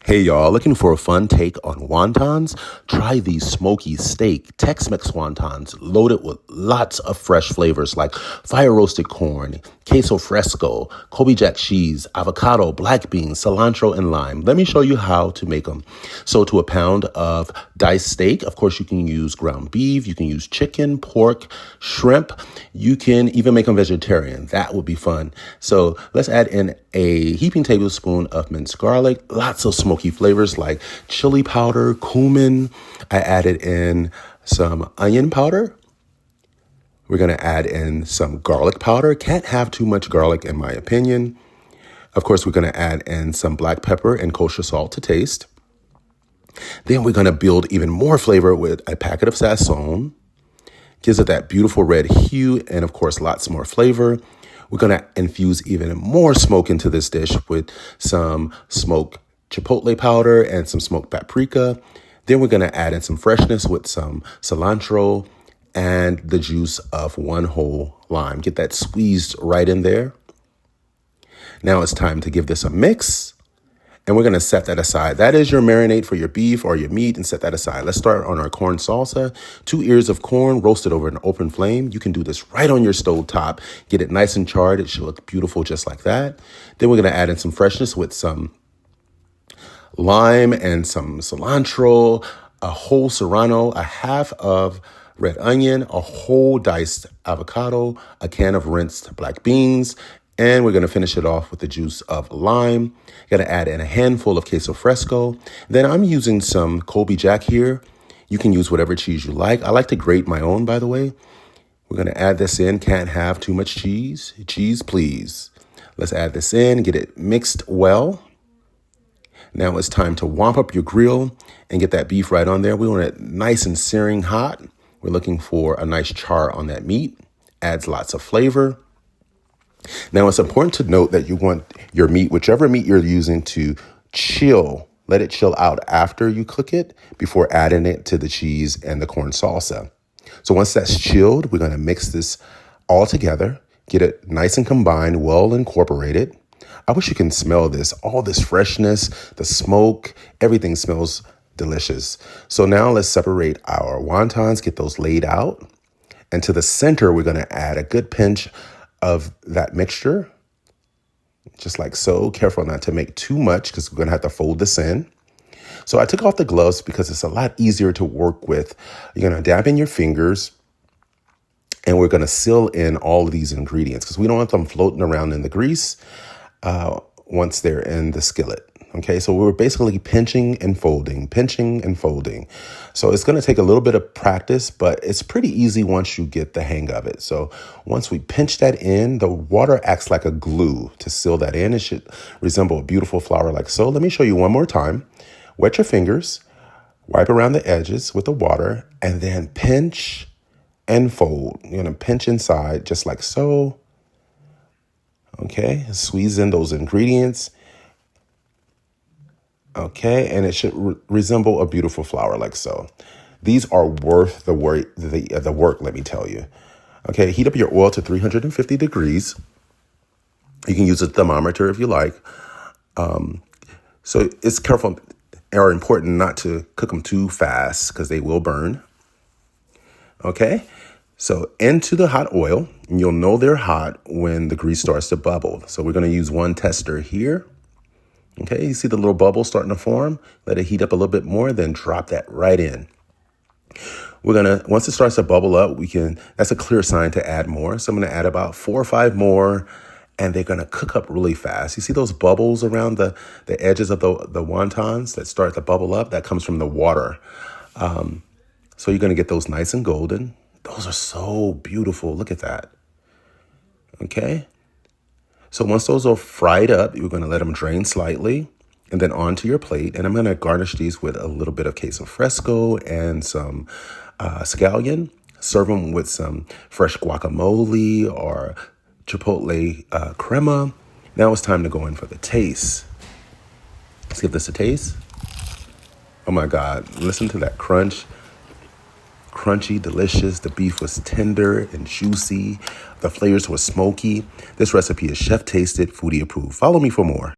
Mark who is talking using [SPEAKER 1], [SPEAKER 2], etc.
[SPEAKER 1] Hey y'all, looking for a fun take on wontons? Try these Smokey Steak Tex-Max wontons loaded with lots of fresh flavors like fire roasted corn, queso fresco, Kobe Jack cheese, avocado, black beans, cilantro, and lime. Let me show you how to make them. So to a pound of diced steak, of course you can use ground beef, you can use chicken, pork, shrimp. You can even make them vegetarian. That would be fun. So let's add in a heaping tablespoon of minced garlic, lots of smoky flavors like chili powder, cumin. I added in some onion powder. We're going to add in some garlic powder. Can't have too much garlic in my opinion. Of course, we're going to add in some black pepper and kosher salt to taste. Then we're going to build even more flavor with a packet of sazon. Gives it that beautiful red hue and of course lots more flavor. We're going to infuse even more smoke into this dish with some smoked chipotle powder and some smoked paprika. Then we're going to add in some freshness with some cilantro and the juice of one whole lime. Get that squeezed right in there. Now it's time to give this a mix. And we're going to set that aside. That is your marinade for your beef or your meat, and set that aside. Let's start on our corn salsa. 2 ears of corn roasted over an open flame. You can do this right on your stove top. Get it nice and charred. It should look beautiful just like that. Then we're going to add in some freshness with some lime and some cilantro, a whole Serrano, a half of red onion, a whole diced avocado, a can of rinsed black beans, and we're going to finish it off with the juice of lime. Got to add in a handful of queso fresco. Then I'm using some Kobe Jack here. You can use whatever cheese you like. I like to grate my own, by the way. We're going to add this in. Can't have too much cheese. Cheese, please. Let's add this in, get it mixed well. Now it's time to warm up your grill and get that beef right on there. We want it nice and searing hot. We're looking for a nice char on that meat. Adds lots of flavor. Now, it's important to note that you want your meat, whichever meat you're using, to chill. Let it chill out after you cook it before adding it to the cheese and the corn salsa. So once that's chilled, we're going to mix this all together, get it nice and combined, well incorporated. I wish you can smell this, all this freshness, the smoke, everything smells delicious. So now let's separate our wontons, get those laid out. And to the center, we're going to add a good pinch of that mixture, just like so. Careful not to make too much because we're going to have to fold this in. So I took off the gloves because it's a lot easier to work with. You're going to dampen your fingers and we're going to seal in all of these ingredients because we don't want them floating around in the grease once they're in the skillet. Okay, so we're basically pinching and folding. So it's going to take a little bit of practice, but it's pretty easy once you get the hang of it. So once we pinch that in, the water acts like a glue to seal that in. It should resemble a beautiful flower like so. Let me show you one more time. Wet your fingers, wipe around the edges with the water, and then pinch and fold. You're going to pinch inside just like so. Okay, squeeze in those ingredients. Okay, and it should resemble a beautiful flower like so. These are worth the work, let me tell you. Okay, heat up your oil to 350 degrees. You can use a thermometer if you like. So it's careful or important not to cook them too fast because they will burn. Okay, so into the hot oil, and you'll know they're hot when the grease starts to bubble. So we're going to use one tester here. Okay, you see the little bubble starting to form? Let it heat up a little bit more, then drop that right in. We're gonna, once it starts to bubble up, that's a clear sign to add more. So I'm gonna add about 4 or 5 more, and they're gonna cook up really fast. You see those bubbles around the edges of the wontons that start to bubble up? That comes from the water. So you're gonna get those nice and golden. Those are so beautiful, look at that. Okay. So once those are fried up, you're going to let them drain slightly and then onto your plate. And I'm going to garnish these with a little bit of queso fresco and some scallion. Serve them with some fresh guacamole or chipotle crema. Now it's time to go in for the taste. Let's give this a taste. Oh my God, listen to that crunch. Crunchy, delicious. The beef was tender and juicy. The flavors were smoky. This recipe is chef tasted, foodie approved. Follow me for more.